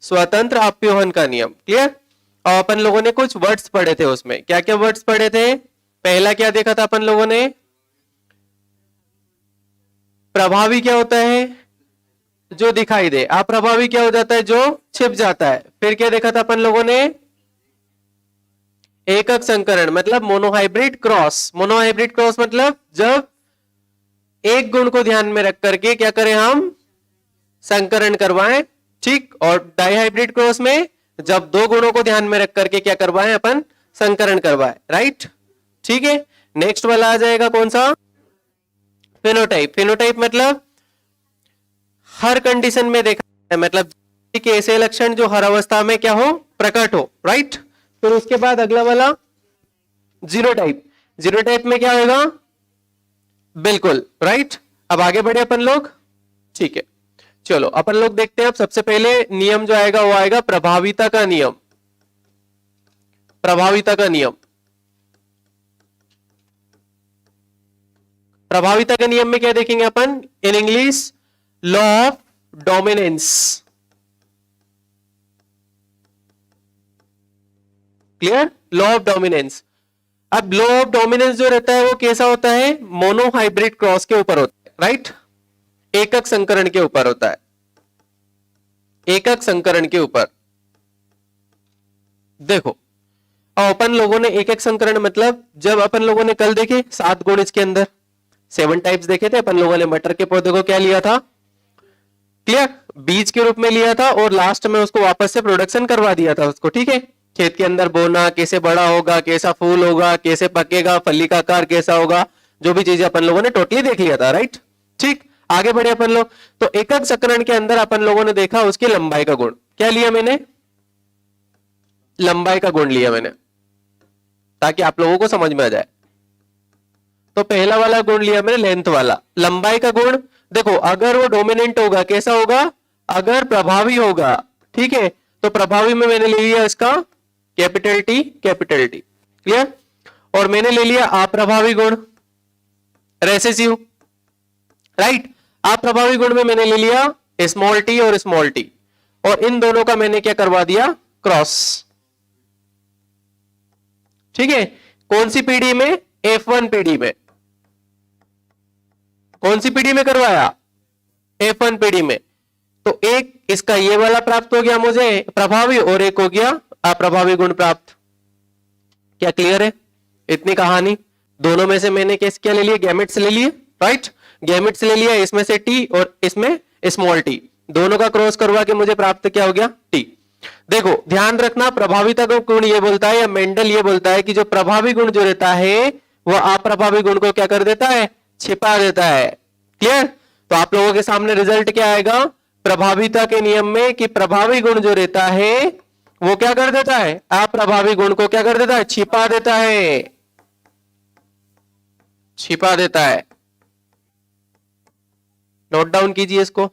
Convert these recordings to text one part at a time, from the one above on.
स्वतंत्र अप्यूहन का नियम। क्लियर। और अपन लोगों ने कुछ वर्ड्स पढ़े थे उसमें, क्या क्या वर्ड्स पढ़े थे? पहला क्या देखा था अपन लोगों ने? प्रभावी क्या होता है? जो दिखाई दे। अप्रभावी क्या हो जाता है? जो छिप जाता है। फिर क्या देखा था अपन लोगों ने? एकक संकरण मतलब मोनोहाइब्रिड क्रॉस। मोनोहाइब्रिड क्रॉस मतलब जब एक गुण को ध्यान में रख करके क्या करें हम? संकरण करवाएं। ठीक। और डाइहाइब्रिड क्रॉस में जब दो गुणों को ध्यान में रख करके क्या करवाएं अपन? संकरण करवाएं। राइट। ठीक है। नेक्स्ट वाला आ जाएगा कौन सा? फिनोटाइप। फिनोटाइप मतलब हर कंडीशन में देखा है, मतलब के ऐसे लक्षण जो हर अवस्था में क्या हो? प्रकट हो। राइट। फिर उसके बाद अगला वाला जीनोटाइप। जीनोटाइप में क्या होगा? बिल्कुल राइट। अब आगे बढ़े अपन लोग। ठीक है, चलो अपन लोग देखते हैं। अब सबसे पहले नियम जो आएगा वो आएगा प्रभाविता का नियम। प्रभाविता का नियम। प्रभाविता के नियम में क्या देखेंगे अपन? In English law of dominance. Clear. Law of dominance. अब लॉ ऑफ डोमिनेंस जो रहता है वो कैसा होता है? मोनोहाइब्रिड क्रॉस के ऊपर होता है। राइट। एकक संकरण के ऊपर होता है। एकक संकरण के ऊपर। देखो अपन लोगों ने एक एक संकरण मतलब जब अपन लोगों ने कल देखे 7 गुण, इसके अंदर 7 टाइप्स देखे थे अपन लोगों ने। मटर के पौधे को क्या लिया था? क्लियर, बीज के रूप में लिया था और लास्ट में उसको वापस से प्रोडक्शन करवा दिया था उसको। ठीक है, खेत के अंदर बोना, कैसे बड़ा होगा, कैसा फूल होगा, कैसे पकेगा, फली का आकार कैसा होगा, जो भी चीजें अपन लोगों ने टोटली देख लिया था। राइट। ठीक। आगे बढ़े अपन लोग। तो एकक संकरण के अंदर अपन लोगों ने देखा उसकी लंबाई का गुण। क्या लिया मैंने? लंबाई का गुण लिया मैंने, ताकि आप लोगों को समझ में आ जाए। तो पहला वाला गुण लिया मैंने लेंथ वाला। लंबाई का गुण देखो, अगर वो डोमिनेंट होगा कैसा होगा? अगर प्रभावी होगा। ठीक है, तो प्रभावी में मैंने ले लिया इसका capital T, capital T. Clear. और मैंने ले लिया अप्रभावी गुण, रेसेसिव। राइट। अप्रभावी गुण में मैंने ले लिया स्मॉल टी और स्मॉल टी, और इन दोनों का मैंने क्या करवा दिया? क्रॉस। ठीक है। कौन सी पीढ़ी में? F1 पीढ़ी में। कौन सी पीढ़ी में करवाया? F1 पीढ़ी में। तो एक इसका ये वाला प्राप्त हो गया मुझे प्रभावी, और एक हो गया अप्रभावी गुण प्राप्त। क्या क्लियर है? इतनी कहानी। दोनों में से मैंने कैसे क्या ले लिया? गैमेट्स ले लिए। राइट। गैमेट्स ले लिया, इसमें से टी और इसमें स्मॉल टी, दोनों का क्रॉस करवा के मुझे प्राप्त क्या हो गया? टी। देखो ध्यान रखना, प्रभाविता का गुण ये बोलता है या मेंडल ये बोलता है कि जो प्रभावी गुण जो रहता है वह अप्रभावी गुण को क्या कर देता है? छिपा देता है। क्लियर। तो आप लोगों के सामने रिजल्ट क्या आएगा प्रभाविता के नियम में कि प्रभावी गुण जो रहता है वो क्या कर देता है? अप्रभावी गुण को क्या कर देता है? छिपा देता है। छिपा देता है। नोट डाउन कीजिए इसको।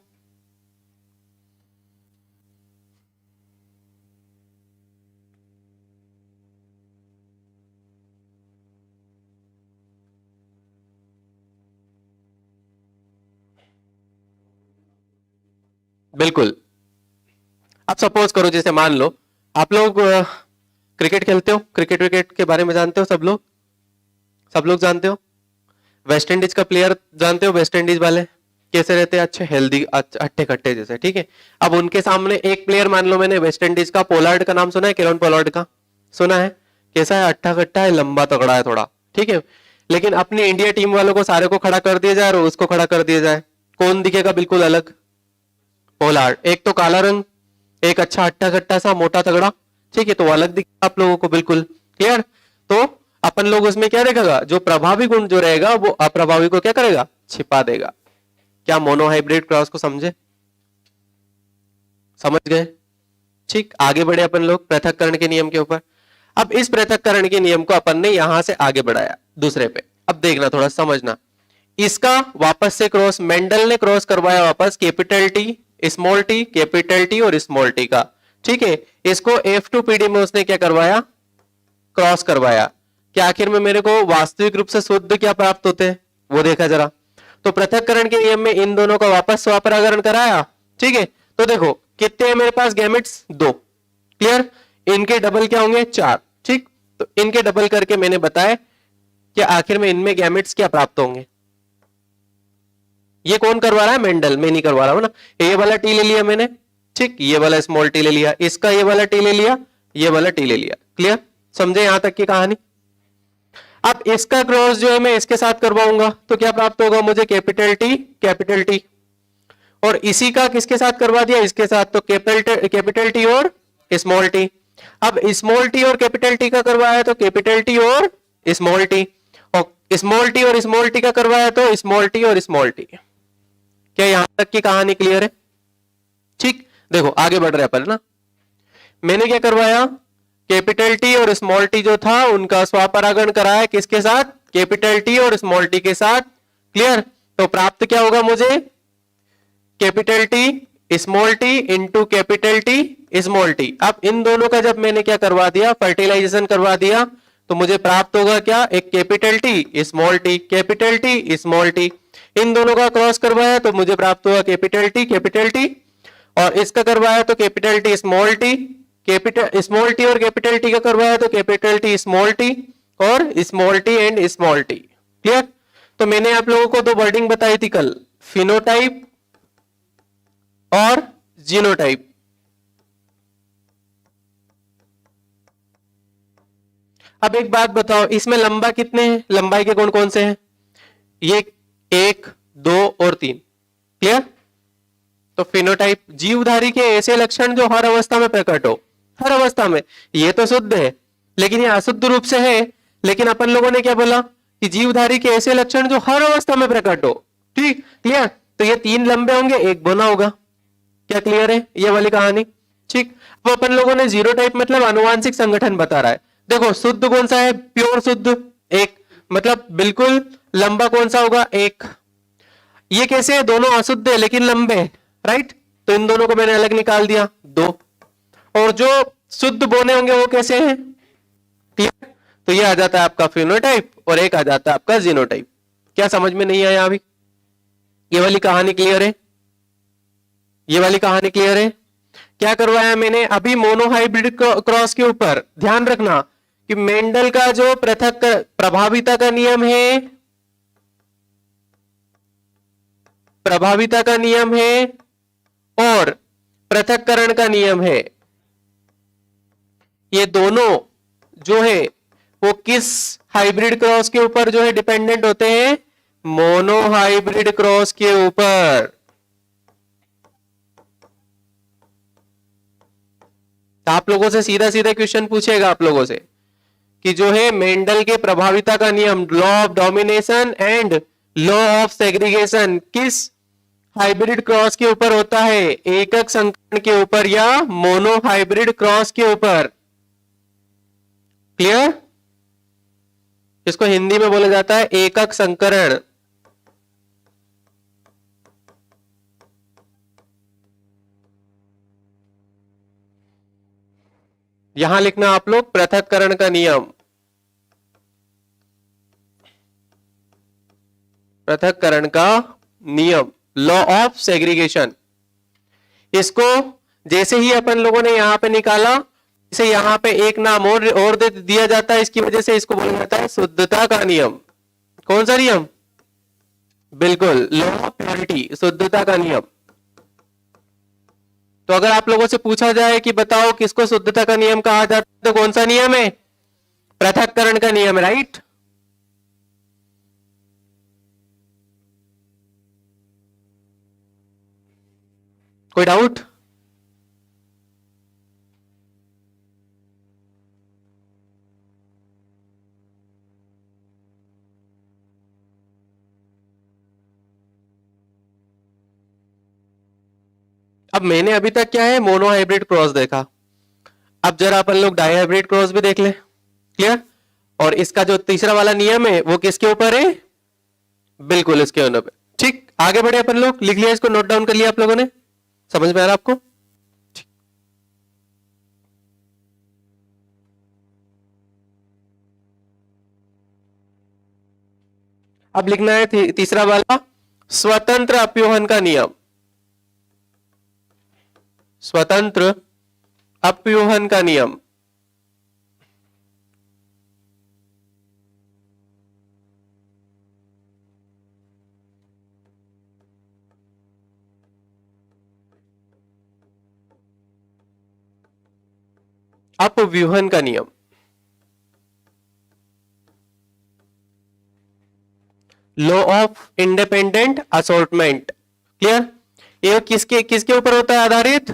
बिल्कुल। अब सपोज करो, जैसे मान लो आप लोग क्रिकेट खेलते हो, क्रिकेट विकेट के बारे में जानते हो सब लोग? सब लोग जानते हो? वेस्ट इंडीज का प्लेयर जानते हो? वेस्ट इंडीज वाले कैसे रहते हैं? अच्छे हेल्दी, हट्टे कट्टे जैसे। ठीक है। अब उनके सामने एक प्लेयर मान लो, मैंने वेस्ट इंडीज का पोलार्ड का नाम सुना है? केरन पोलार्ड का सुना है? कैसा है? अट्ठा कट्टा है, लंबा तगड़ा है थोड़ा। ठीक है। लेकिन अपनी इंडिया टीम वालों को सारे को खड़ा कर दिया जाए और उसको खड़ा कर दिया जाए, कौन दिखेगा बिल्कुल अलग? पोलार्ड। एक तो काला रंग, एक अच्छा हट्टा कट्टा सा मोटा तगड़ा। ठीक है, तो अलग दिखेगा आप लोगों को बिल्कुल। क्लियर। तो अपन लोग उसमें क्या देखेगा? जो प्रभावी गुण जो रहेगा वो अप्रभावी को क्या करेगा? छिपा देगा। क्या मोनोहाइब्रिड क्रॉस को समझे? समझ गए? ठीक। आगे बढ़े अपन लोग पृथक्करण के नियम के ऊपर। अब इस पृथक्करण के नियम को अपन ने यहां से आगे बढ़ाया दूसरे पे। अब देखना, थोड़ा समझना। इसका वापस से क्रॉस मेंडल ने क्रॉस करवाया वापस capital T, small T, capital T और स्मॉल टी का। ठीक है। इसको F2 पीढ़ी में उसने क्या करवाया? क्रॉस करवाया। कि आखिर में मेरे को वास्तविक रूप से शुद्ध क्या प्राप्त होते हैं वो देखा जरा। तो पृथक्करण के नियम में इन दोनों का वापस स्वपरागरण कराया। ठीक है। तो देखो कितने हैं मेरे पास गैमेट्स? 2। क्लियर? इनके डबल क्या होंगे? 4। ठीक, तो इनके डबल करके मैंने बताया कि आखिर में इनमें गैमेट्स क्या प्राप्त होंगे। ये कौन करवा रहा है? मेंडल, मैं नहीं करवा रहा हूं ना। ये वाला टी ले लिया मैंने, ठीक, ये वाला स्मॉल टी ले लिया, इसका ये वाला टी ले लिया, ये वाला टी ले लिया। क्लियर? समझे यहां तक की कहानी? अब इसका क्रॉस जो है मैं इसके साथ करवाऊंगा तो क्या प्राप्त होगा मुझे? Capital T. और इसी का किसके साथ करवा दिया? इसके साथ, तो कैपिटल टी और स्मॉल टी। अब स्मॉल टी और कैपिटल टी का करवाया तो कैपिटल टी और स्मॉल टी, और स्मॉल टी और स्मॉल टी का करवाया तो स्मॉल टी और स्मॉल टी। क्या यहां तक की कहानी क्लियर है? ठीक, देखो आगे बढ़ रहे अपन ना। मैंने क्या करवाया? कैपिटल टी और स्मॉल टी जो था उनका स्वापरागण कराया किसके साथ? कैपिटल टी और स्मॉल टी के साथ। क्लियर? तो प्राप्त क्या होगा मुझे? Capital T small T into capital T small T. अब इन दोनों का जब मैंने क्या करवा दिया? फर्टिलाइजेशन करवा दिया, तो मुझे प्राप्त होगा क्या? एक capital T small T, capital T small T. इन दोनों का क्रॉस करवाया तो मुझे प्राप्त हुआ कैपिटल टी, और इसका करवाया तो capital T, capital small T और कैपिटल टी का करवाया तो कैपिटल टी स्मॉल टी, और small T and small T. Clear? तो मैंने आप लोगों को दो वर्डिंग बताई थी कल, फिनोटाइप और जीनोटाइप। अब एक बात बताओ, इसमें लंबा कितने हैं? लंबाई के गुण कौन से हैं? ये 1, 2 और 3। क्लियर? तो फिनोटाइप जीवधारी के ऐसे लक्षण जो हर अवस्था में प्रकट हो, हर अवस्था में। ये तो शुद्ध है लेकिन ये अशुद्ध रूप से है, लेकिन अपन लोगों ने क्या बोला कि जीवधारी के ऐसे लक्षण जो हर अवस्था में प्रकट हो। ठीक, क्लियर? तो ये 3 लंबे होंगे, एक बना होगा। क्या क्लियर है ये वाली कहानी? ठीक, अब अपन लोगों ने जीरो टाइप मतलब अनुवांशिक संगठन बता रहा है। देखो शुद्ध कौन सा है? प्योर शुद्ध 1, मतलब बिल्कुल लंबा कौन सा होगा? 1। ये कैसे है? दोनों अशुद्ध है लेकिन लंबे हैं, राइट? तो इन दोनों को मैंने अलग निकाल दिया, 2। और जो शुद्ध बोने होंगे वो कैसे हैं? क्लियर? तो ये आ जाता है आपका फिनोटाइप और एक आ जाता है आपका जीनोटाइप। क्या समझ में नहीं आया अभी? ये वाली कहानी क्लियर है? ये वाली कहानी क्लियर है? क्या करवाया मैंने अभी? मोनोहाइब्रिड क्रॉस के ऊपर ध्यान रखना कि मेंडल का जो पृथक प्रभाविता का नियम है, प्रभाविता का नियम है और पृथक्करण का नियम है, ये दोनों जो है वो किस हाइब्रिड क्रॉस के ऊपर जो है डिपेंडेंट होते हैं? मोनोहाइब्रिड क्रॉस के ऊपर। आप लोगों से सीधा सीधा क्वेश्चन पूछेगा आप लोगों से कि जो है मेंडल के प्रभाविता का नियम, law of domination and law of segregation किस हाइब्रिड क्रॉस के ऊपर होता है? एकक संकरण के ऊपर या मोनोहाइब्रिड क्रॉस के ऊपर। क्लियर? इसको हिंदी में बोला जाता है एकक संकरण। यहां लिखना आप लोग पृथक्करण का नियम, पृथक्करण का नियम, लॉ ऑफ सेग्रीगेशन। इसको जैसे ही अपन लोगों ने यहां पे निकाला, इसे यहां पे एक नाम और दे दिया जाता है, इसकी वजह से इसको बोला जाता है शुद्धता का नियम। कौन सा नियम? बिल्कुल, लॉ ऑफ प्योरिटी, शुद्धता का नियम। तो अगर आप लोगों से पूछा जाए कि बताओ किसको शुद्धता का नियम कहा जाता है, तो कौन सा नियम है? पृथक्करण का नियम, राइट? कोई डाउट? अब मैंने अभी तक क्या है? मोनोहाइब्रिड क्रॉस देखा। अब जरा अपन लोग डाईहाइब्रिड क्रॉस भी देख ले। क्लियर? और इसका जो तीसरा वाला नियम है वो किसके ऊपर है? बिल्कुल इसके ऊपर। ठीक, आगे बढ़े अपन लोग। लिख लिया इसको, नोट डाउन कर लिया आप लोगों ने? समझ में आ रहा आपको? अब लिखना है तीसरा वाला, स्वतंत्र अपयोहन का नियम। स्वतंत्र अपव्यूहन का नियम। अपव्यूहन का नियम। Law of independent assortment. Clear? ये किसके किसके ऊपर होता है आधारित?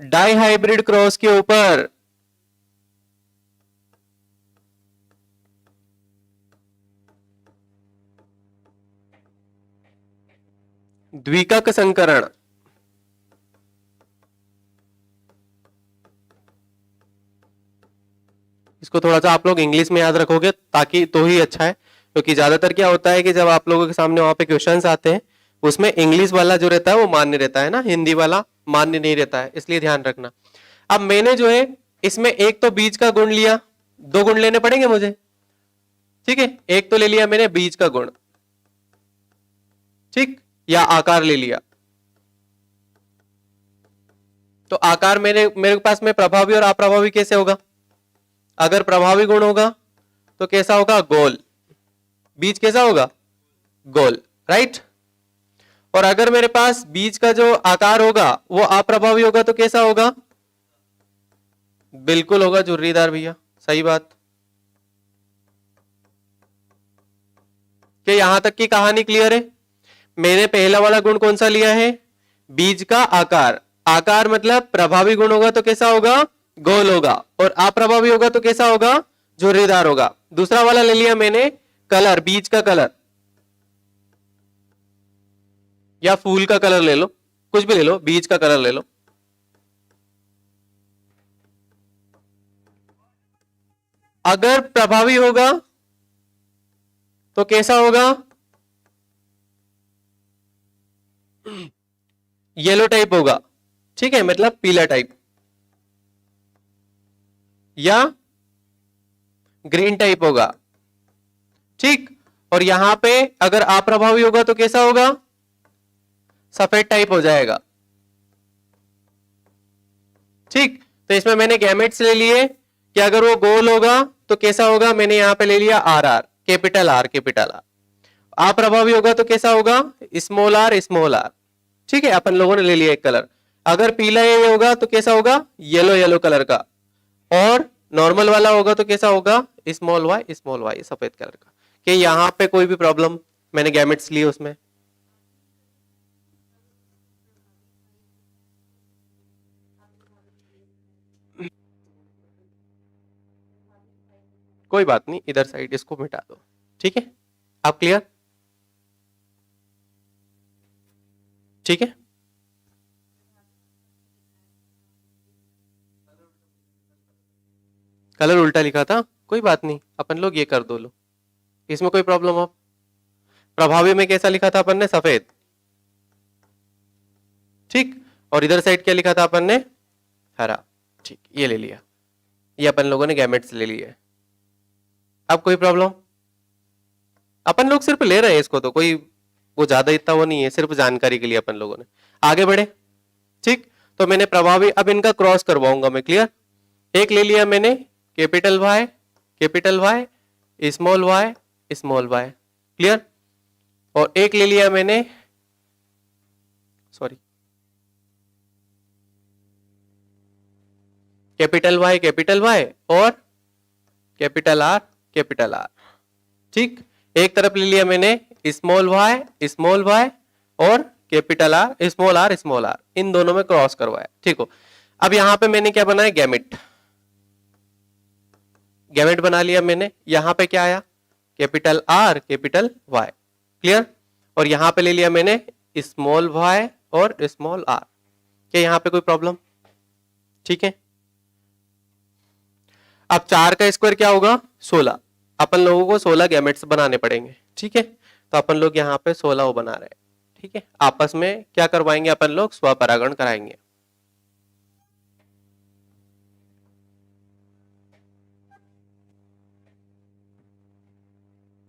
डाई हाइब्रिड क्रॉस के ऊपर। द्विकक संकरण। इसको थोड़ा सा आप लोग इंग्लिश में याद रखोगे ताकि तो ही अच्छा है, क्योंकि ज्यादातर क्या होता है कि जब आप लोगों के सामने वहां पे क्वेश्चंस आते हैं उसमें इंग्लिश वाला जो रहता है वो मान्य रहता है ना, हिंदी वाला मान्य नहीं रहता है, इसलिए ध्यान रखना। अब मैंने जो है इसमें एक तो बीज का गुण लिया, दो गुण लेने पड़ेंगे मुझे, ठीक है। एक तो ले लिया मैंने बीज का गुण, ठीक, या आकार ले लिया। तो आकार मेरे पास में प्रभावी और अप्रभावी कैसे होगा? अगर प्रभावी गुण होगा तो कैसा होगा? गोल। बीज कैसा होगा? गोल, राइट। और अगर मेरे पास बीज का जो आकार होगा वो अप्रभावी होगा तो कैसा होगा? बिल्कुल होगा झुर्रीदार भैया, सही बात। क्या यहां तक की कहानी क्लियर है? मैंने पहला वाला गुण कौन सा लिया है? बीज का आकार। आकार मतलब प्रभावी गुण होगा तो कैसा होगा? गोल होगा, और अप्रभावी होगा तो कैसा होगा? झुर्रीदार होगा। दूसरा वाला ले लिया मैंने कलर, बीज का कलर या फूल का कलर ले लो, कुछ भी ले लो, बीज का कलर ले लो। अगर प्रभावी होगा तो कैसा होगा? येलो टाइप होगा, ठीक है, मतलब पीला टाइप, या ग्रीन टाइप होगा, ठीक। और यहां पे अगर अप्रभावी होगा तो कैसा होगा? सफेद टाइप हो जाएगा, ठीक। तो इसमें मैंने गैमेट्स ले लिए कि अगर वो गोल होगा तो कैसा होगा? मैंने यहां पे ले लिया R R, capital R, capital R. अप्रभावी होगा तो कैसा होगा? स्मॉल आर, स्मॉल आर, ठीक है। अपन लोगों ने ले लिया एक कलर। अगर पीला ये होगा तो कैसा होगा? येलो, येलो कलर का। और नॉर्मल वाला होगा तो कैसा होगा? स्मॉल वाई, सफेद कलर का। कि यहां पे कोई भी प्रॉब्लम? मैंने गैमेट्स लिए उसमें। कोई बात नहीं, इधर साइड इसको मिटा दो, ठीक है। आप क्लियर? ठीक है। कलर उल्टा लिखा था, कोई बात नहीं, अपन लोग ये कर दो लो, इसमें कोई प्रॉब्लम? आप प्रभावी में कैसा लिखा था अपन ने? सफेद, ठीक। और इधर साइड क्या लिखा था अपन ने? हरा, ठीक। ये ले लिया, ये अपन लोगों ने गैमेट्स ले लिए। अब कोई प्रॉब्लम? अपन लोग सिर्फ ले रहे हैं इसको, तो कोई वो ज्यादा इतना वो नहीं है, सिर्फ जानकारी के लिए अपन लोगों ने आगे बढ़े, ठीक। तो मैंने प्रभावी, अब इनका क्रॉस करवाऊंगा मैं, क्लियर। एक ले लिया मैंने capital Y, capital Y, small Y, clear. और एक ले लिया मैंने, सॉरी, कैपिटल वाई और कैपिटल आर, ठीक। एक तरफ ले लिया मैंने स्मॉल वाई और स्मॉल आर, इन दोनों में क्रॉस करवाया, ठीक हो। अब यहां पे मैंने क्या बनाया? गैमेट, गैमेट बना लिया मैंने। यहां पे क्या आया? Capital R, capital Y, clear. और यहां पे ले लिया मैंने स्मॉल वाई और स्मॉल आर। क्या यहां पे कोई प्रॉब्लम? ठीक है। अब 4 का स्क्वायर क्या होगा? 16। अपन लोगों को 16 गैमेट्स बनाने पड़ेंगे, ठीक है। तो अपन लोग यहाँ पे 16 वो बना रहे हैं, ठीक है। आपस में क्या करवाएंगे अपन लोग? स्वपरागण कराएंगे।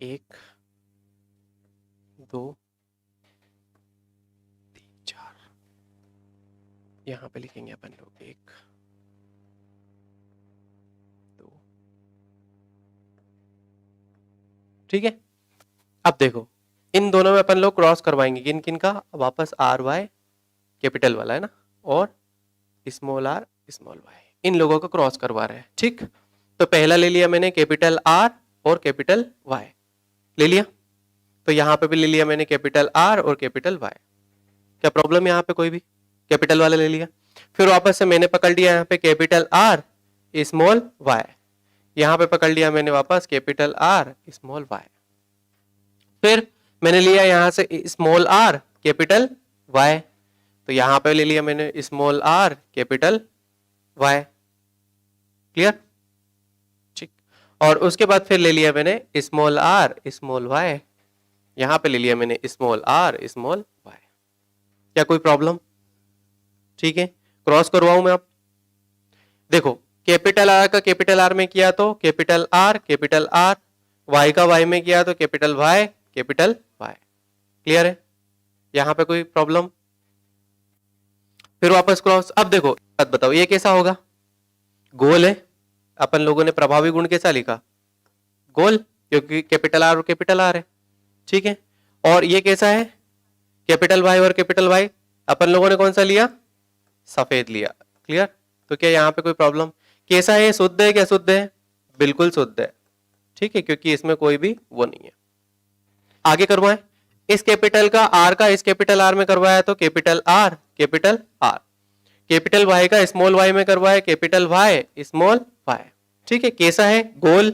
एक, दो, तीन, चार, यहां पे लिखेंगे अपन लोग 1 2। ठीक है, अब देखो इन दोनों में अपन लोग क्रॉस करवाएंगे, किन किन का, वापस आर वाई कैपिटल वाला है ना, और स्मॉल आर स्मॉल वाई, इन लोगों को क्रॉस करवा रहे हैं। ठीक, तो पहला ले लिया मैंने कैपिटल आर और कैपिटल वाई ले लिया, तो यहां पे भी ले लिया मैंने कैपिटल आर और कैपिटल वाई। क्या प्रॉब्लम यहां पे कोई भी? कैपिटल वाला ले लिया, फिर वापस से मैंने पकड़ लिया यहाँ पे कैपिटल आर स्मॉल वाई, यहां पे पकड़ लिया मैंने वापस कैपिटल आर स्मॉल वाई, फिर मैंने लिया यहां से स्मॉल आर कैपिटल वाई, तो यहां पे ले लिया मैंने small R capital Y. Clear? ठीक, और उसके बाद फिर ले लिया मैंने स्मॉल आर स्मॉल वाई, यहां पे ले लिया मैंने स्मॉल आर स्मॉल वाई। क्या कोई प्रॉब्लम? ठीक है, क्रॉस करवाऊं मैं? आप देखो कैपिटल आर का कैपिटल आर में किया तो कैपिटल आर, वाई का वाई में किया तो capital Y capital Y. Clear है? यहां पे कोई प्रॉब्लम? फिर वापस क्रॉस। अब देखो बात बताओ ये कैसा होगा? गोल है, अपन लोगों ने प्रभावी गुण कैसा लिखा? गोल, क्योंकि कैपिटल आर और कैपिटल आर है। ठीक है, और ये कैसा है? कैपिटल वाई और कैपिटल वाई, अपन लोगों ने कौन सा लिया? सफेद लिया। क्लियर? तो क्या यहाँ पे कोई प्रॉब्लम? कैसा है? शुद्ध है क्या शुद्ध है? बिल्कुल शुद्ध है। ठीक है, क्योंकि इसमें कोई भी वो नहीं है। आगे करवाएं, इस कैपिटल का आर का इस कैपिटल आर में करवाया तो कैपिटल आर, कैपिटल वाई का स्मॉल वाई में करवाया कैपिटल वाई स्मॉल वाई। ठीक है, कैसा है? गोल।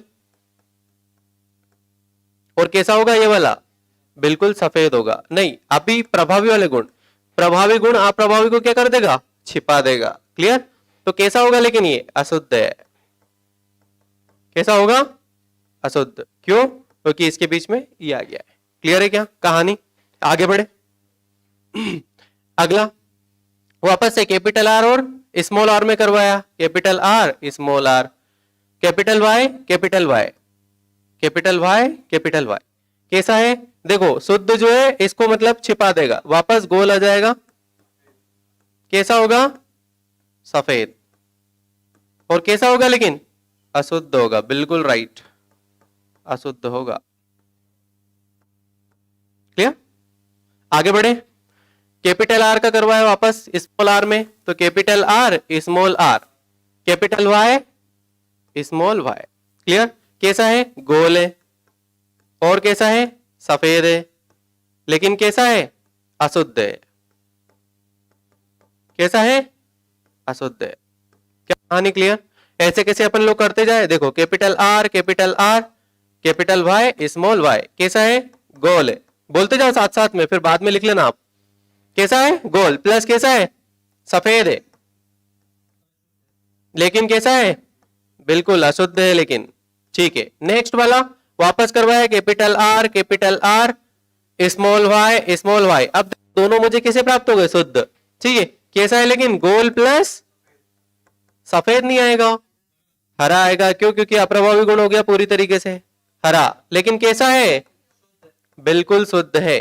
और कैसा होगा ये वाला? बिल्कुल सफेद होगा। नहीं, अभी प्रभावी वाले गुण, प्रभावी गुण अप्रभावी को क्या कर देगा? छिपा देगा। क्लियर? तो कैसा होगा? लेकिन ये अशुद्ध है। कैसा होगा? अशुद्ध। क्यों? क्योंकि इसके बीच में ये आ गया है। क्लियर है क्या कहानी? आगे बढ़े। अगला वापस से कैपिटल आर और स्मॉल आर में करवाया, capital R small R, capital Y capital Y, capital Y capital Y. कैसा है? देखो शुद्ध जो है इसको मतलब छिपा देगा, वापस गोल आ जाएगा। कैसा होगा? सफेद। और कैसा होगा? लेकिन अशुद्ध होगा। बिल्कुल राइट, अशुद्ध होगा। क्लियर? आगे बढ़े, कैपिटल आर का करवाया वापस स्मॉल आर में, तो capital R small R, capital Y small Y. Clear? कैसा है? गोल है। और कैसा है? सफेद है। लेकिन कैसा है? अशुद्ध है। कैसा है? अशुद्ध है। क्या कहानी क्लियर? ऐसे कैसे अपन लोग करते जाए। देखो capital R capital Y small Y, कैसा है? गोल है। बोलते जाओ साथ साथ में, फिर बाद में लिख लेना आप। कैसा है? गोल। प्लस कैसा है? सफेद है। लेकिन कैसा है? बिल्कुल अशुद्ध है। लेकिन ठीक है, नेक्स्ट वाला वापस करवाया कैपिटल आर स्मॉल वाई। अब दोनों मुझे कैसे प्राप्त हो गए? शुद्ध। ठीक है, कैसा है? लेकिन गोल प्लस सफेद नहीं आएगा, हरा आएगा। क्यों? क्योंकि अप्रभावी गुण हो गया पूरी तरीके से हरा। लेकिन कैसा है? बिल्कुल शुद्ध है।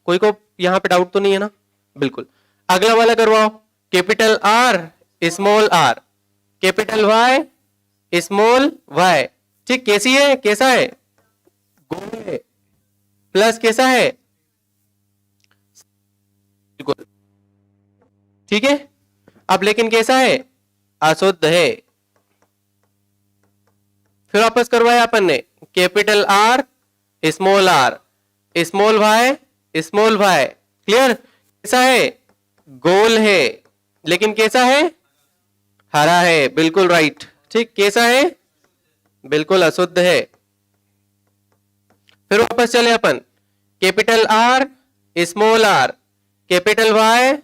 कोई को यहां पे डाउट तो नहीं है ना? बिल्कुल। अगला वाला करवाओ, capital R small R, capital Y small Y. ठीक, कैसी है? कैसा है? गोल है। प्लस कैसा है? बिल्कुल। ठीक है, अब लेकिन कैसा है? अशुद्ध है। फिर वापस करवाया अपन ने capital R small Y. Clear? कैसा है? गोल है। लेकिन कैसा है? हरा है। बिल्कुल राइट। ठीक, कैसा है? बिल्कुल अशुद्ध है। फिर वापस चले अपन, capital R capital Y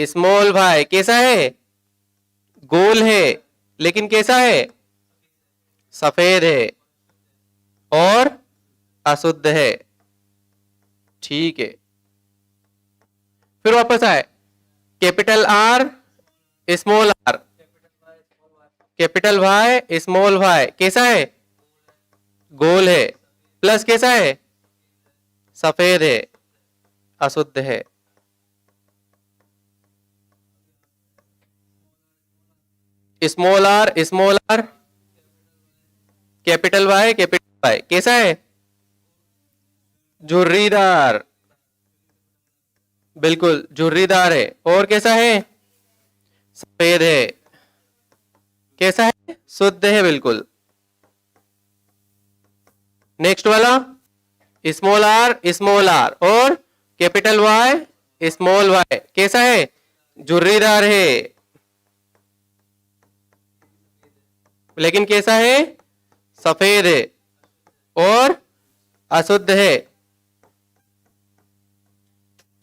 small Y. कैसा है? गोल है। लेकिन कैसा है? सफेद है और अशुद्ध है। ठीक है, फिर वापस आए, capital R capital Y small Y. कैसा है? गोल है। प्लस कैसा है? सफेद है, अशुद्ध है। स्मॉल आर कैपिटल वाई कैसा है? झुर्रीदार, बिल्कुल झुर्रीदार है। और कैसा है? सफेद है। कैसा है? शुद्ध है, बिल्कुल। नेक्स्ट वाला स्मॉल आर और कैपिटल वाई स्मॉल वाई कैसा है? झुर्रीदार है। लेकिन कैसा है? सफेद है और अशुद्ध है।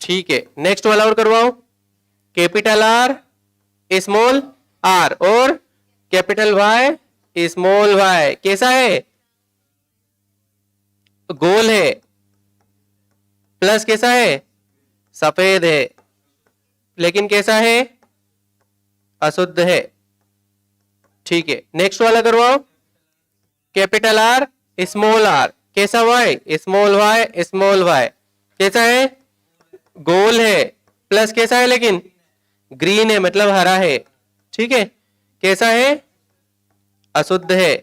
ठीक है, नेक्स्ट वाला और करवाओ। कैपिटल आर स्मॉल आर और कैपिटल वाई स्मॉल वाई कैसा है? गोल है, प्लस कैसा है? सफेद है। लेकिन कैसा है? अशुद्ध है। ठीक है, नेक्स्ट वाला करवाओ। कैपिटल आर कैसा? वाई स्मॉल वाई कैसा है? गोल है, प्लस कैसा है? लेकिन ग्रीन है, मतलब हरा है। ठीक है, कैसा है? अशुद्ध है।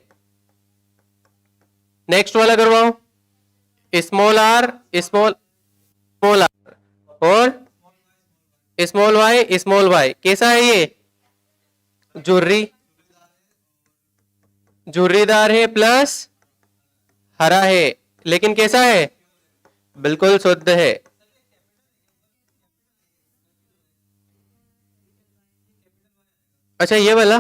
नेक्स्ट वाला करवाओ। स्मॉल आर और स्मॉल वाई कैसा है? ये झुर्रीदार है, प्लस हरा है। लेकिन कैसा है? बिल्कुल शुद्ध है। अच्छा, ये वाला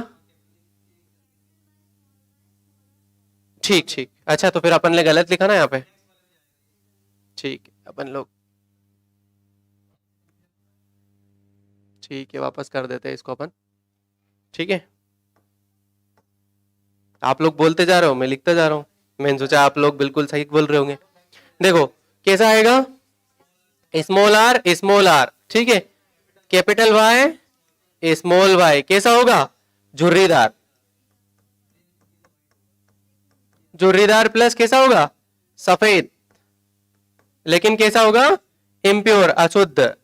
ठीक ठीक। अच्छा, तो फिर अपन ने गलत लिखा ना यहाँ पे। ठीक है, अपन लोग ठीक है, वापस कर देते हैं इसको अपन। ठीक है, आप लोग बोलते जा रहे हो, मैं लिखता जा रहा हूँ। मैंने सोचा आप लोग बिल्कुल सही बोल रहे होंगे। देखो कैसा आएगा? स्मॉल आर ठीक है, कैपिटल वाई स्मॉल वाई कैसा होगा? झुर्रीदार। झुर्रीदार प्लस कैसा होगा? सफेद। लेकिन कैसा होगा? इम्प्योर, अशुद्ध।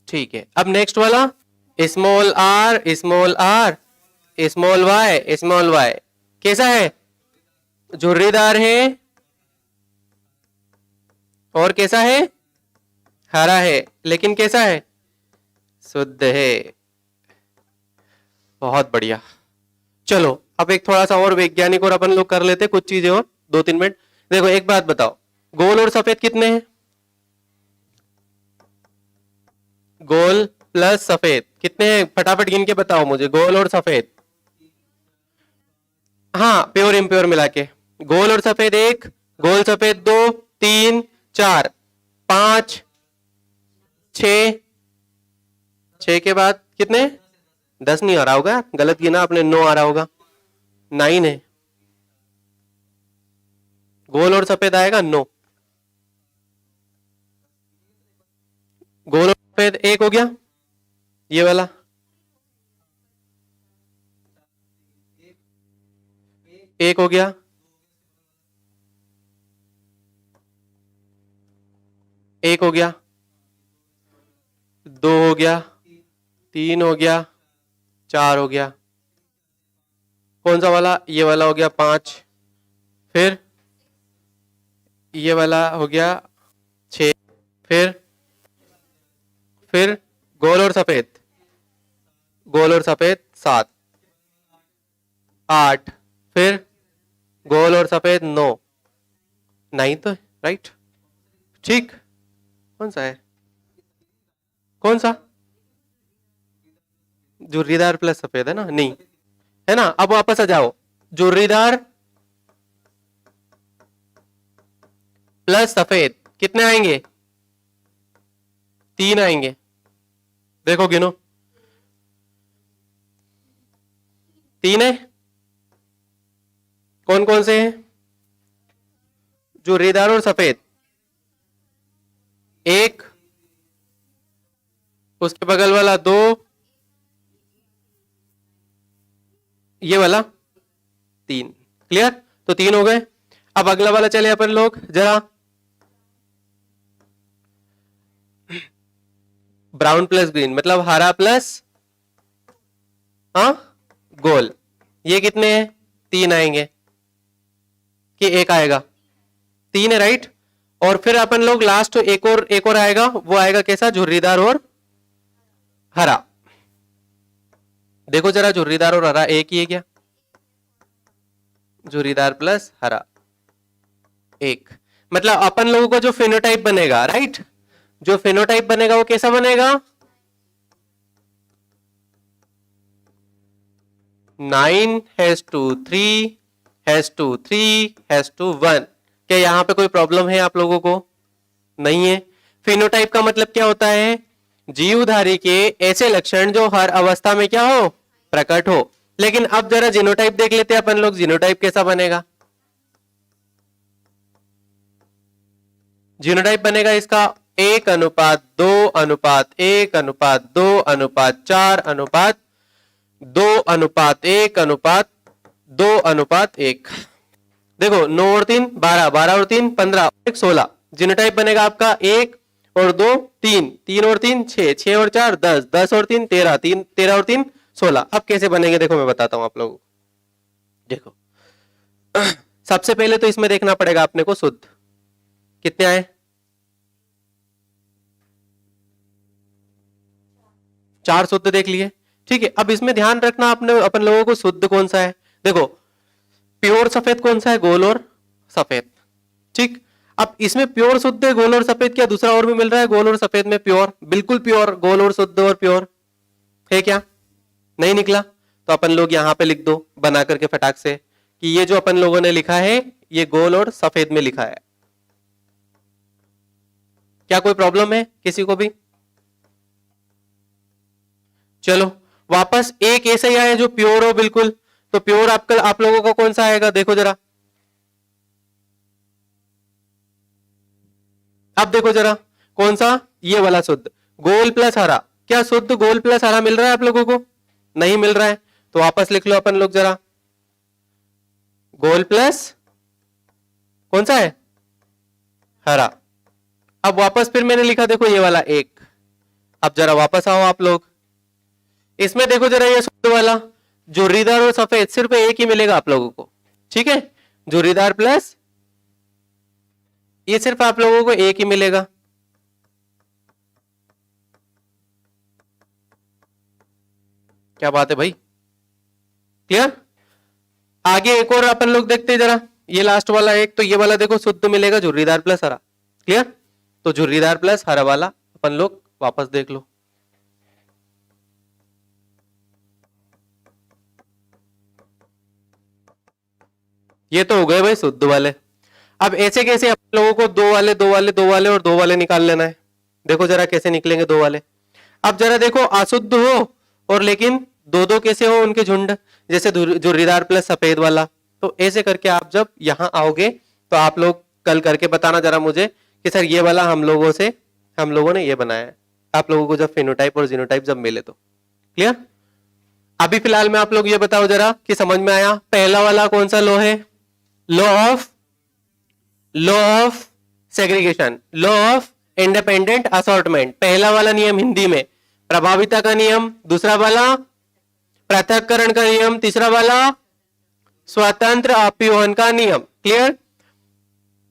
ठीक है, अब नेक्स्ट वाला स्मॉल आर स्मॉल वाई कैसा है? झुर्रीदार है और कैसा है? हरा है। लेकिन कैसा है? शुद्ध है। बहुत बढ़िया। चलो अब एक थोड़ा सा और वैज्ञानिक और अपन लोग कर लेते कुछ चीजें और 2-3 मिनट। देखो एक बात बताओ, गोल और सफेद कितने हैं? गोल प्लस सफेद कितने हैं? फटाफट गिन के बताओ मुझे, गोल और सफेद। हाँ, प्योर इम्प्योर मिला के। गोल और सफेद 1, गोल सफेद 2, 3, 4, 5, 6। 6 के बाद कितने? 10 नहीं आ रहा होगा, गलत गिना आपने, 9 आ रहा होगा। 9 है। गोल और सफेद आएगा 9। गोल और सफेद 1 हो गया, ये वाला। एक हो गया, एक हो गया, 2 हो गया, 3 हो गया, 4 हो गया। कौन सा वाला? ये वाला हो गया 5। फिर ये वाला हो गया 6। फिर गोल और सफेद 7, 8। फिर गोल और सफेद 9। 9 तो राइट। ठीक, कौन सा है? कौन सा? झुर्रीदार प्लस सफेद है ना? नहीं है ना? अब वापस आ जाओ, झुर्रीदार प्लस सफेद कितने आएंगे? 3 आएंगे। देखो गिनो, 3 है। कौन कौन से हैं? झुर्रीदार और सफेद 1, उसके बगल वाला 2, ये वाला 3। क्लियर? तो 3 हो गए। अब अगला वाला चले अपन लोग जरा। ब्राउन प्लस ग्रीन मतलब हरा प्लस हाँ गोल। ये कितने हैं? 3 आएंगे कि 1 आएगा? 3 है राइट। और फिर अपन लोग लास्ट एक और आएगा, वो आएगा कैसा? झुर्रीदार और हरा। देखो जरा, झुर्रीदार और हरा एक ही है क्या? झुर्रीदार प्लस हरा 1, मतलब अपन लोगों का जो फिनोटाइप बनेगा राइट, जो फिनोटाइप बनेगा वो कैसा बनेगा? 9:3:3:1। क्या यहां पे कोई प्रॉब्लम है आप लोगों को? नहीं है। फिनोटाइप का मतलब क्या होता है? जीवधारी के ऐसे लक्षण जो हर अवस्था में क्या हो? प्रकट हो। लेकिन अब जरा जीनोटाइप देख लेते हैं अपन लोग, जीनोटाइप कैसा बनेगा? जीनोटाइप बनेगा इसका 1:2:1:4:2:1:2:1। देखो 9 और 3 12, 12 और 3 15, 16। जीनोटाइप बनेगा आपका 1 और 2 3, 3 और 3 6, 6 और 4 10, 10 और 3 13, 13 और 3 16। अब कैसे बनेंगे देखो मैं बताता हूं आप लोगों को। देखो सबसे पहले तो इसमें देखना पड़ेगा अपने को शुद्ध कितने आए? 4 शुद्ध देख लिए। ठीक है, अब इसमें ध्यान रखना अपने अपन लोगों को शुद्ध कौन सा है। देखो प्योर सफेद कौन सा है? गोल और सफेद। ठीक, अब इसमें प्योर शुद्ध है गोल और सफेद, क्या दूसरा और भी मिल रहा है गोल और सफेद में? प्योर, बिल्कुल प्योर गोल और शुद्ध और प्योर है क्या? नहीं निकला। तो अपन लोग यहां पे लिख दो बना करके फटाक से कि ये जो अपन लोगों ने लिखा है ये गोल और सफेद में लिखा है। क्या कोई प्रॉब्लम है किसी को भी? चलो वापस एक ऐसा ही आया जो प्योर हो बिल्कुल। तो प्योर आपका आप लोगों का कौन सा आएगा देखो जरा। अब देखो जरा कौन सा? ये वाला शुद्ध गोल प्लस हरा। क्या शुद्ध गोल प्लस हरा मिल रहा है आप लोगों को? नहीं मिल रहा है। तो वापस लिख लो अपन लोग जरा, गोल प्लस कौन सा है? हरा। अब वापस फिर मैंने लिखा देखो ये वाला 1। अब जरा वापस आओ आप लोग, इसमें देखो जरा ये शुद्ध वाला झुर्रीदार और सफेद सिर्फ एक ही मिलेगा आप लोगों को। ठीक है, झुर्रीदार प्लस ये सिर्फ आप लोगों को एक ही मिलेगा। क्या बात है भाई, क्लियर? आगे एक और अपन लोग देखते हैं जरा, ये लास्ट वाला एक, तो ये वाला देखो शुद्ध मिलेगा झुर्रीदार प्लस हरा। क्लियर? तो झुर्रीदार प्लस हरा वाला अपन लोग वापस देख लो। ये तो हो गए भाई शुद्ध वाले। अब ऐसे कैसे अपन लोगों को दो वाले दो वाले दो वाले और दो वाले निकाल लेना है। देखो जरा कैसे निकलेंगे दो वाले। अब जरा देखो अशुद्ध हो और लेकिन दो दो कैसे हो उनके झुंड, जैसे झुर्रीदार प्लस सफेद वाला। तो ऐसे करके आप जब यहां आओगे तो आप लोग कल करके बताना जरा मुझे कि सर ये वाला हम लोगों ने ये बनाया है। आप लोगों को जब फेनोटाइप और जीनोटाइप जब मिले तो क्लियर। अभी फिलहाल में आप लोग ये बताओ जरा कि समझ में आया पहला वाला कौन सा लॉ है? Law of segregation, law of independent assortment. पहला वाला नियम हिंदी में प्रभाविता का नियम, दूसरा वाला पृथक्करण का नियम, तीसरा वाला स्वतंत्र अपव्यूहन का नियम। क्लियर?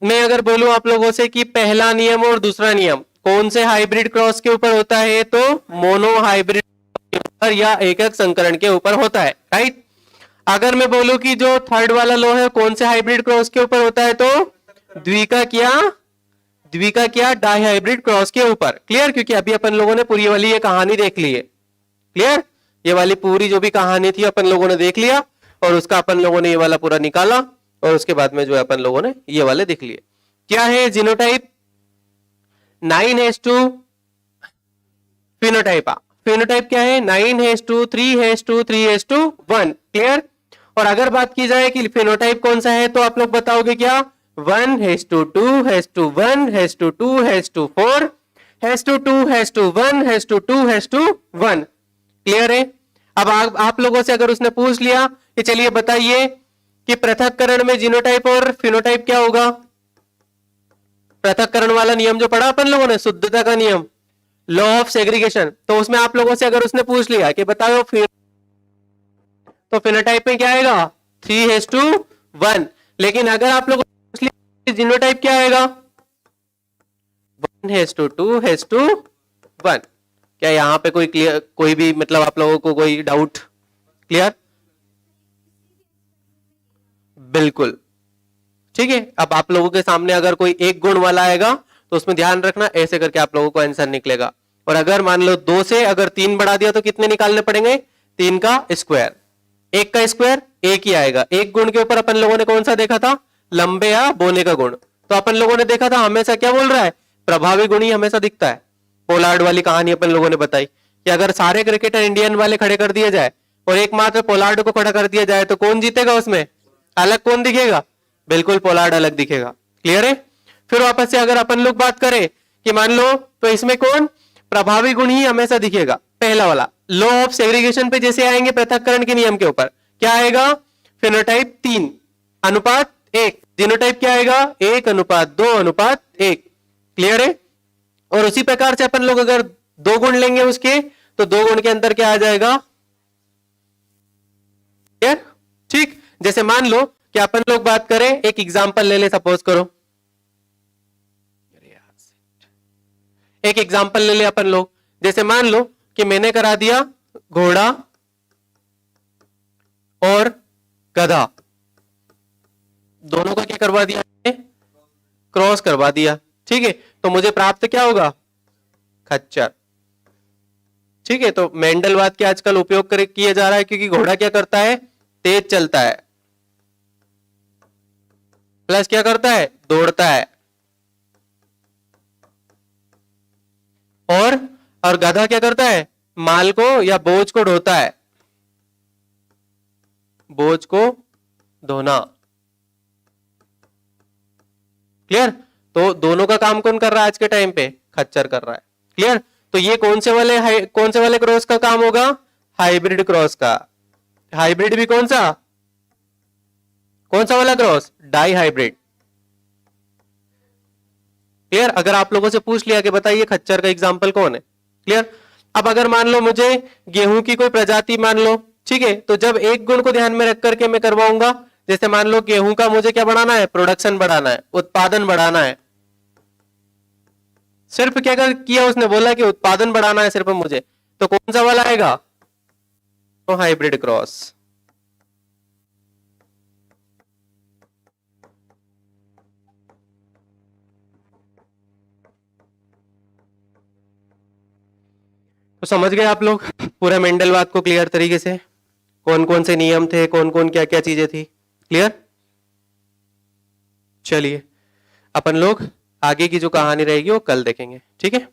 मैं अगर बोलूं आप लोगों से कि पहला नियम और दूसरा नियम कौन से हाइब्रिड क्रॉस के ऊपर होता है, तो मोनो हाइब्रिड या एकक संकरण के ऊपर होता है, राइट। अगर मैं बोलूं कि जो थर्ड वाला लॉ है कौन से हाइब्रिड क्रॉस के ऊपर होता है, तो द्विका क्या डाई हाइब्रिड क्रॉस के ऊपर। क्लियर? क्योंकि अभी अपन लोगों ने पूरी वाली ये कहानी देख ली है। क्लियर? ये वाली पूरी जो भी कहानी थी अपन लोगों ने देख लिया और उसका अपन लोगों ने ये वाला पूरा निकाला और उसके बाद में जो है अपन लोगों ने ये वाले देख लिए। क्या है जीनोटाइप? 9:2 फिनोटाइप। फिनोटाइप क्या है? 9:3:3:1। क्लियर? और अगर बात की जाए कि फिनोटाइप कौन सा है तो आप लोग बताओगे क्या? 1:2:2:2:4:2:1:2:1। क्लियर है? अब आप लोगों से अगर उसने पूछ लिया कि चलिए बताइए कि पृथक्करण में जीनोटाइप और फिनोटाइप क्या होगा, पृथक्करण वाला नियम जो पढ़ा अपन लोगों ने, शुद्धता का नियम, लॉ ऑफ सेग्रीगेशन, तो उसमें आप लोगों से अगर उसने पूछ लिया कि बताओ फिर तो फिनोटाइप में क्या आएगा 3:1। लेकिन अगर आप लोग जीनोटाइप क्या आएगा 1:2:1। क्या यहाँ पे कोई क्लियर, कोई भी मतलब आप लोगों को कोई डाउट? क्लियर? बिल्कुल ठीक है। अब आप लोगों के सामने अगर कोई एक गुण वाला आएगा तो उसमें ध्यान रखना, ऐसे करके आप लोगों को आंसर निकलेगा। और अगर मान लो 2 से अगर 3 बढ़ा दिया तो कितने निकालने पड़ेंगे? 3 का स्क्वायर। 1 का स्क्वायर 1 ही आएगा। एक गुण के ऊपर अपन लोगों ने कौन सा देखा था? लंबे या बोने का गुण। तो अपन लोगों ने देखा था हमेशा क्या बोल रहा है, प्रभावी गुण ही हमेशा दिखता है। पोलार्ड वाली कहानी अपन लोगों ने बताई कि अगर सारे क्रिकेटर इंडियन वाले खड़े कर दिए जाए और एकमात्र पोलार्ड को खड़ा कर दिया जाए तो कौन जीतेगा? उसमें अलग कौन दिखेगा? बिल्कुल पोलार्ड अलग दिखेगा। क्लियर है? फिर वापस से अगर अपन लोग बात करें कि मान लो तो इसमें कौन प्रभावी गुण ही हमेशा दिखेगा। पहला वाला लॉ ऑफ सेग्रीगेशन पे जैसे आएंगे पृथक्करण के नियम के ऊपर क्या आएगा? फिनोटाइप 3:1। जीनोटाइप क्या आएगा? 1:2:1। क्लियर है? और उसी प्रकार से अपन लोग अगर 2 गुण लेंगे उसके तो 2 गुण के अंदर क्या आ जाएगा? क्लियर? ठीक। जैसे मान लो कि अपन लोग बात करें, एक एग्जांपल ले ले, सपोज करो एक एग्जांपल ले ले अपन लोग। जैसे मान लो कि मैंने करा दिया घोड़ा और गधा, दोनों का क्या करवा दिया? क्रॉस करवा दिया। ठीक है, तो मुझे प्राप्त क्या होगा? खच्चर। ठीक है, तो मेंडलवाद के आजकल उपयोग किया जा रहा है क्योंकि घोड़ा क्या करता है? तेज चलता है, प्लस क्या करता है? दौड़ता है। और गधा क्या करता है? माल को या बोझ को ढोता है, बोझ को ढोना। क्लियर? तो दोनों का काम कौन कर रहा है आज के टाइम पे? खच्चर कर रहा है। क्लियर? तो ये कौन से वाले क्रॉस का काम होगा? हाइब्रिड क्रॉस का। हाइब्रिड भी कौन सा वाला क्रॉस? Die hybrid. क्लियर? अगर आप लोगों से पूछ लिया कि बताइए खच्चर का एग्जाम्पल कौन है? क्लियर? अब अगर मान लो मुझे गेहूं की कोई प्रजाति मान लो, ठीक है, तो जब एक गुण को ध्यान में रख करके मैं करवाऊंगा, जैसे मान लो गेहूं का मुझे क्या बढ़ाना है? प्रोडक्शन बढ़ाना है, उत्पादन बढ़ाना है। सिर्फ क्या किया उसने? बोला कि उत्पादन बढ़ाना है सिर्फ मुझे, तो कौन सा वाला आएगा? तो हाइब्रिड क्रॉस। तो समझ गए आप लोग पूरा मेंडलवाद को क्लियर तरीके से? कौन कौन से नियम थे, कौन कौन क्या क्या चीजें थी? क्लियर? चलिए अपन लोग आगे की जो कहानी रहेगी वो कल देखेंगे। ठीक है?